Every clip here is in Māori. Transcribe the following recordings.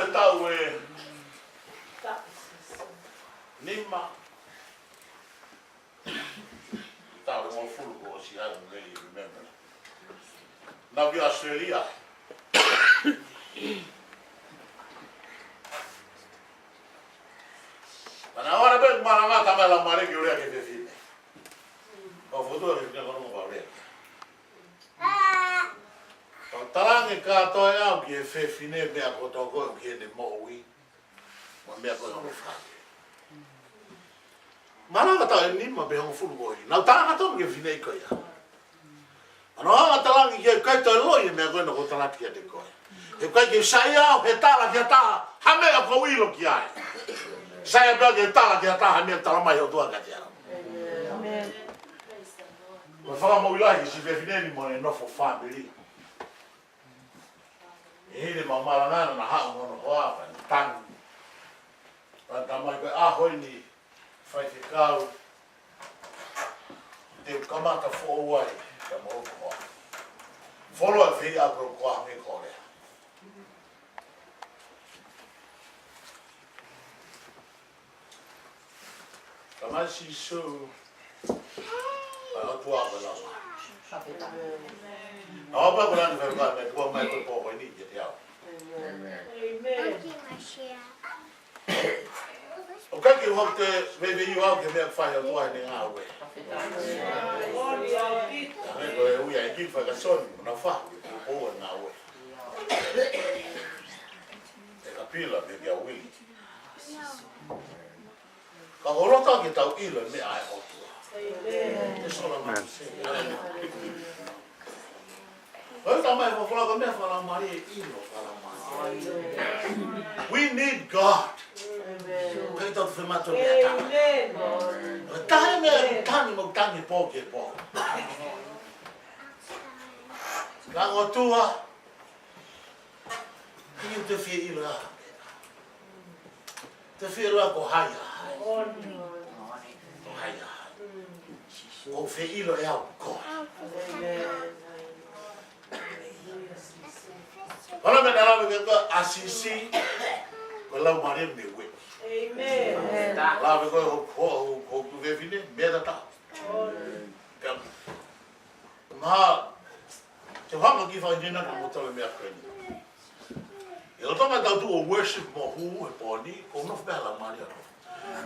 e tau e Nima tau e mofulu ko si I don't really remember. Now vi Australia. Ana ora ben maranga tamela mare ki ora ke te fine. O futuro ke no mo va talangi ka toi au ki e whewhine mea ko tō koe ki e ne moui. Mo mea koe hongo whake. Maranga tau e nima be hongo fulu koe. Nau tāna tō ki e whinei koe ia. Ano hanga talangi ki e kai toi loi e mea koe no ko talati ki e te koe. He kai ki sai au he tāla ki a tā hamea ko wilo ki ai. Sai au ki e tāla ki a tā hamea talamai o tua ka te au. Ko whaka mauilahi si whewhine ni mo ne nofo family. Ele mamalangana na hao ngono hoa pa tang. Pa tamai ko ahoi ni fai te kau. Te kamata fo wai ka mo ko. Follow a fi a pro ko me ko le. Kamai si so. Pa tua ba la. Não, para quando vai vai vai com mais com pouco aí de teu. O que é que eu vou ter bebê eu algo que me faz eu tô aí na água. Eu ia aqui fazer som na fa, ou na água. É capila bebê a Willy. Quando eu tô aqui tá o ilo me ai o We need God. O fe ilo e au ko. Ora me dala me ko asisi ko la mare me we. Amen. La me ko ko ve vine me da ta. Ma te vamo ki fa jena ko to me akeni. Eu tô me dando o worship mo hu e poni ko no fa la mare.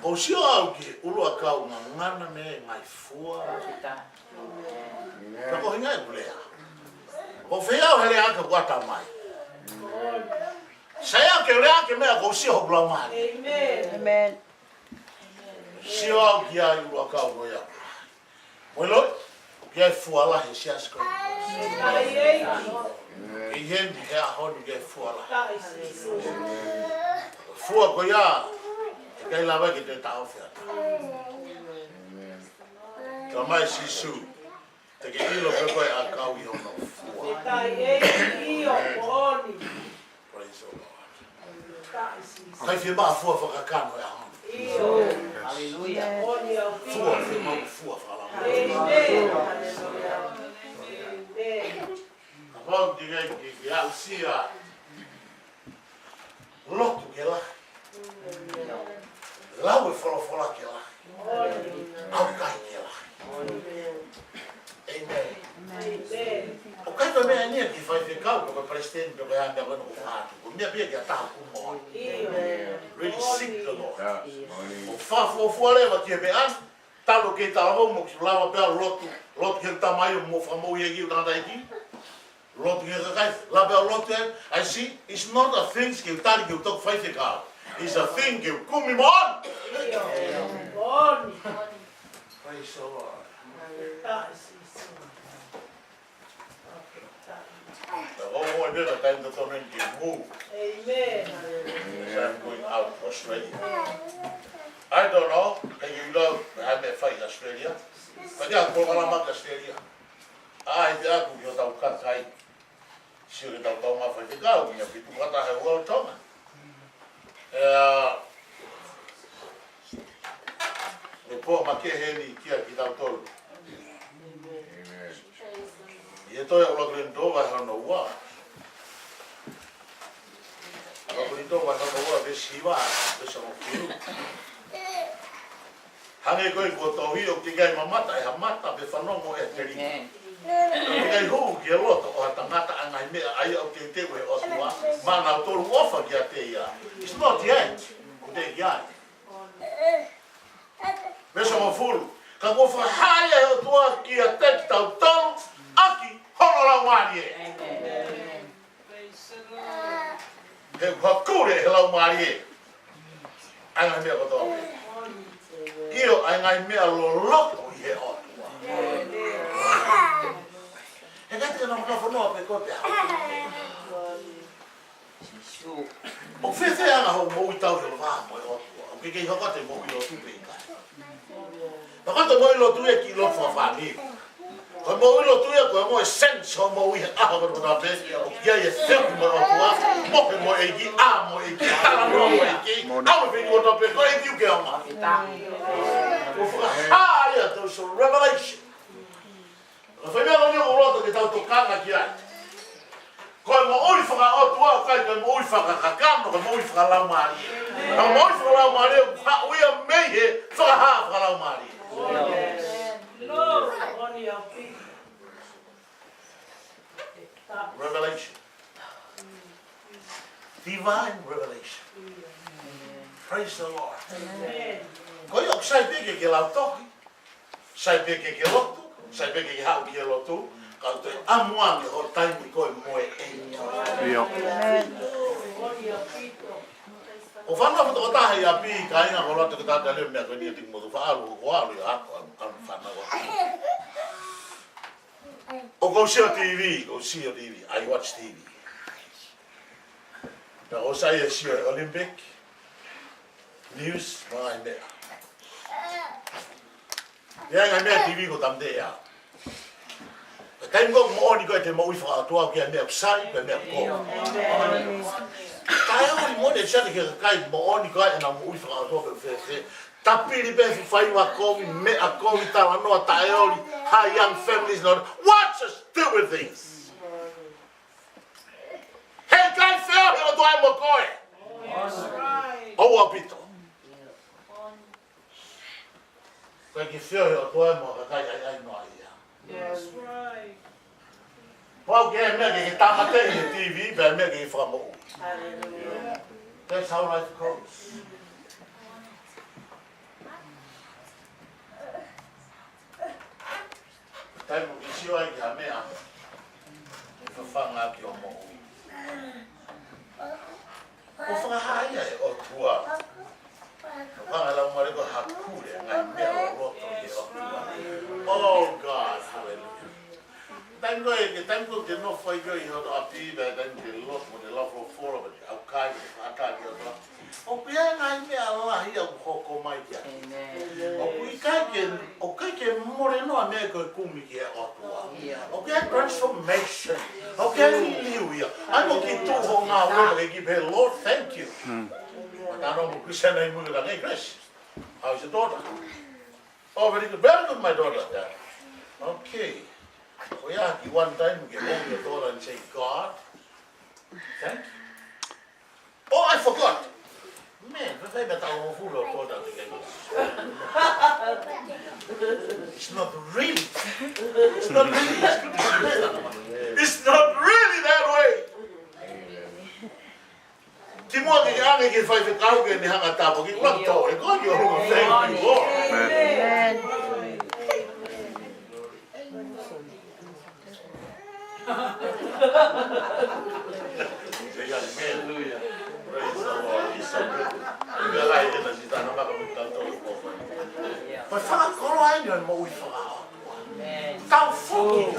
O si au ki ulo akau ngana me ngai fua kita. Ka ko hinga e mulea. O fea o hele aka kwata mai. Saya ke lea ke mea ko si ho bla mai. Amen. Amen. Si au ki ai ulo akau no ya. Moilo ke fua la he si asko. E yen he a honu ke fua la. Fua ko ya Kaya lava que te tau fia. Kamai sisu. Te ke ilo pe koe a kau i hono fua. Te kai e o poni. Praise the Lord. Kai fia maa fua whakakano e a hono. Hallelujah. Fua fia mau fua whakalama. Kapau ki au sia lotu ke la. Lau e fola ke la. Au kai ke la. Amen. O kai to mea nia ki fai te kau ko presidente ko anda ko no fatu. Ko mea pia ki ata ku mo. Really sick the Lord. O fa fo le va ki be an talo ke talo mo ki lava pe lotu ke tamai mo fa mo ye ki tanda iki. Lotu ke kai la be lotu I see it's not a things ke tali ke tok fai te kau. It's a thing que come on. Praise the Lord. The whole idea that I'm not going to move. Amen. I'm going out to Australia. I don't know. Can you love I may fight Australia? But yeah, I'm going to Australia. I think you're the country. She will not come off the go. You have to go to her world tongue. E po ma ke heli kia ki tau tolu. I e toi o lagren do vai hono wa. Lagren to wa no wa siwa de so fiu hange ko to hi o ki gai mamata e hamata be fanongo e teri ngai ho ki loto o tangata angai me ai o ki te we o tua mana to ofa ki ate ia it's not yet de ia Meso mo fulu ka ko fa haya o tua ki ate tau tau aki hono la wani amen he pakure he la wani anga me ko to io anga me lo loto he o e gati non ka fono pe ko te o fese anga ho mo tau yo va mo o ke ke ho ka te mo yo tu pe ka pa ka mo lo tu e ki lo fa fa ni ko mo lo tu e ko mo sense mo wi a ho ko na pe o ya ye se mo o tu mo e ki a mo e ki ta mo e ki a mo pe ko to pe ko e ki ke ma o fa ya to so revelation o fa me lo o lo que tá tocando aqui ai ko mo oi fa o tu o kai ko mo oi fa ka ka mo oi fa la mari mo oi fa la mari o ia mehe fa ha fa la mari revelation divine revelation praise the Lord ko yo sai pe ke la toki sai pe ke loto sai pe ke ha ke loto ka te amuange o taimi ko mo e yo o fana foto ta ya pi ka ina ko loto ke ta dale me ko ni ti mo fa alu ya ko fana wa o go see TV I watch TV da o sai see Olympic news mai me ya nga me TV ko tamde ya kai mo mo ni ko te mo fa to ke me sai pe me ko kai mo de chat ke kai mo ni ko na mo fa to pe fe tapiri pe fai wa ko me a ko ta no ta eoli how young families not watch us do with things hey kai feo he do ai mo ko o apito kai ke feo he do ai mo kai ai no ai that's right Well, yeah, me ke tamate ni TV, be me ke fra mo. Hallelujah. That's how life goes. Tai mo isi wa ya me a. Fa fanga ki o mo. O fa haya o tua. Fanga la mo le ko hakure ngai me o roto ki o tua. Oh God, hallelujah. Tango de no foi go i ho api ba dan de lo mo de lo for of it au kai ata ki o pia ngai me ala hi o hoko mai ya o kai ke moreno me ko kumi ki o tua o kai transformation o kai hallelujah ano ki tu ho nga wo e give her Lord thank you but ano mo Christian ai mo la nei Chris how's your daughter oh very good my daughter okay one time we get home your daughter and say, God, thank you. Oh, I forgot. Man, it's not really. It's not really. It's not really that way. Timo ke anga ke fai fe kau ke ni hanga tapo ki kwa to e ko yo thank you Lord. Amen. Hallelujah. Praise the Lord. He's so good. We are like in the Zidane, I'm not going to tell you more. But Father, call on you and more with Father. Tao fuki.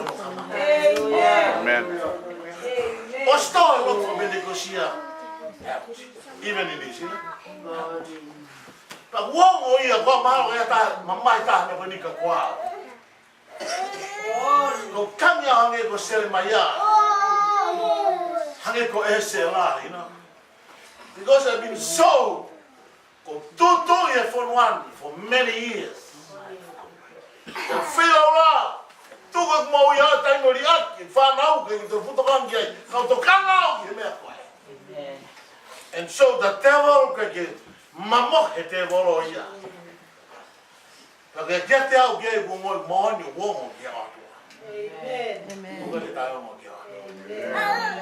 Amen. O story look for me negotia. Even in this, but one way you go my time never nika kwa. Go come here, go sell my yard. Ko SLR, you know, because I've been so for many years. I feel around. Tugot mo ya tango liak, fa nau ke to futo kangi, ka to kangau ke me kwa. And so the devil kake mamo hete volo ia. Kake jete au ge mo ni wo ge atu. Amen. Ko le tayo mo ge atu.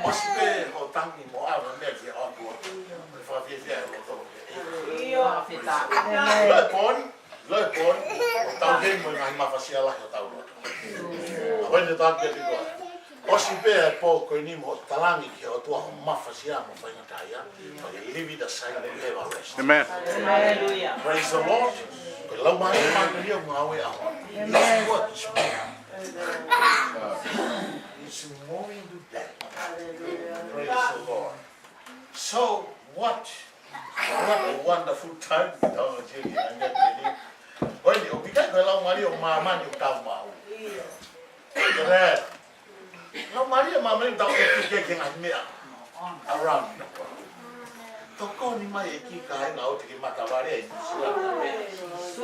Ospe ho tangi mo ava me ge atu. Fa fi fi ai lo to. Io fita. Le pon tau ge mo ngai ma fasia la tau lo. When ta ge digo. Ospe po ko ni mo talangi ge atu ma fasia mo fa ni taia. Live the side of the rest. Amen. Hallelujah. Praise the Lord. Amen. It's moving to death. Praise the Lord. So what a wonderful time with our children. When you begin to allow Maria, Mama, you come out. No, Maria, Mama, you don't get around. Toko ni mai ki kai na o te mataware ai su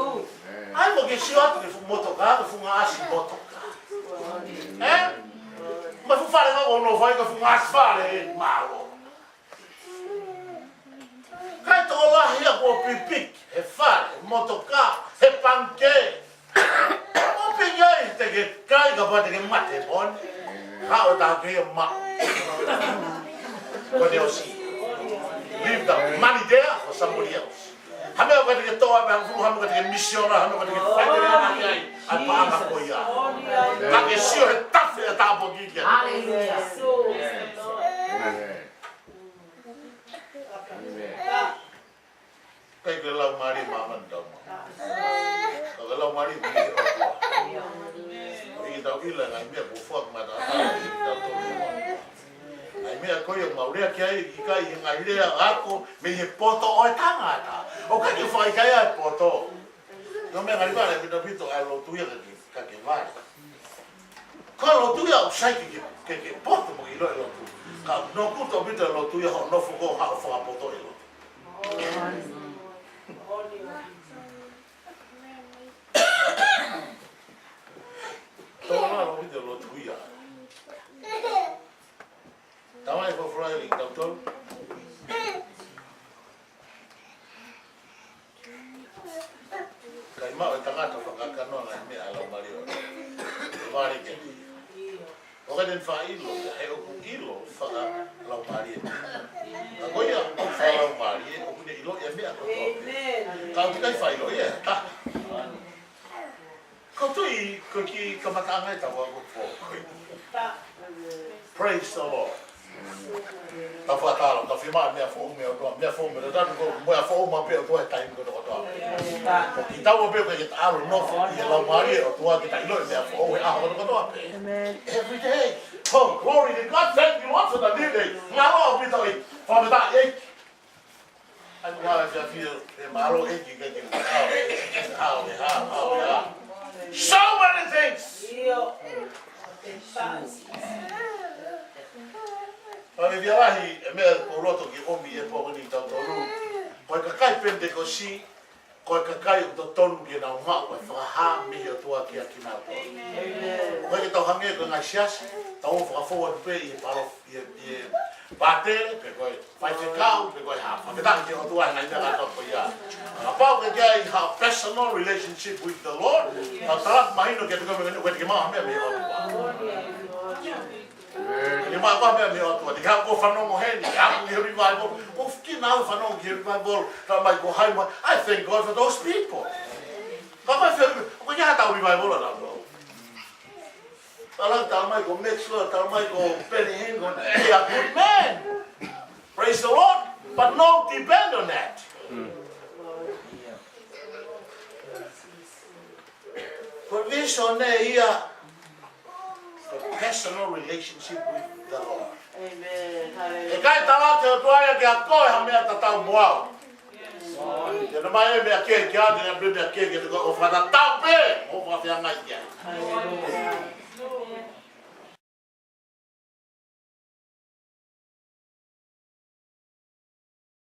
ai mo ke siwa te fu motoka fu ngasi motoka ma fu fare no no vai ka fu ngasi fare malo kai to la hia ko pipik e fare motoka e panke o pingai te ke kai ka pa te ke mate bon ha o ta ke ma ko de osi leave the money there for somebody else. Hame ko te toa me fu hame ko te misiona hame ko te fadere na ai ai pa anga ko ya. Ka ke sio he tafe ta bogi ke. Hallelujah. Amen. Kai ke lau mari mama ndong. Ka lau mari bi ko. Ri ta ila ngai me ko fo ma ta ta to. Ai mea koe o maurea ki ai i kai i ngai rea ako me he poto o e tangata. O ka ki whai kai ai poto. No mea ngari wale pita pito ai lotuia ka ke wale. Ka lotuia o sai ke poto mo i loe lotu. Ka no kuto pita lotuia ho no fuko hao whaka poto i lotu. Tōna lo pita lotuia. Tamai for Friday, doctor. Kai mau tangata whakakanoa ngai mea alau mario. Mari ke. O ka den whailo, he oku ilo whaka lau mario. Ka koia o whalau mario, o kune ilo e mea koto. Ka o tikai whailo, ia, ta. Kotui ko ki kamataangai tawa ko po. Praise the Lord. Ta fatalo, ta firma mea fo mea to, mea fo mea ta ko moa fo ma pe to e time ko to. Ki ta wo pe ko ki ta alo no fo i la mari o to ki ta ilo mea fo e a ko to. Amen. Every day. Oh, glory to God. Thank you Lord for the new day. Ngalo pi to i. Fa me ta e. Ai ngala ja feel e malo e ki ke how. So many things. Pane vialahi e mea o roto ki omi e po ni tau tolu. Koe kakai Pentecosti, koe kakai o tonu ki na umau e whakaha mihi o tua ki a kina to. Koe ke tau hange ko ngai siasi, tau o whakafoa pe i paro i pātere, pe koe whaifekau, pe koe ha whaketang ki o tua ngai mea kato ko ia. A pau ke kia i ha personal relationship with the Lord, a talat mahino ke te koe ke maha mea mea o tua. Ni ma pa me o to, diga ko fa no mo he, ni a ni revival. Of ki na fa no ki revival, ta mai go hai mo. I thank God for those people. Papa fe, ko ya ta revival la no. Ta mai go Maxwell, ta mai go Penny Hengon. They are good men. Praise the Lord, but no depend on that. Provision here. A personal relationship with the Lord. Amen. E kai tala te otuaya ki a koe ha mea tatau moao. Te na mai mea ke a te na mea ke te o whata tau pe o whawhia ngai kia.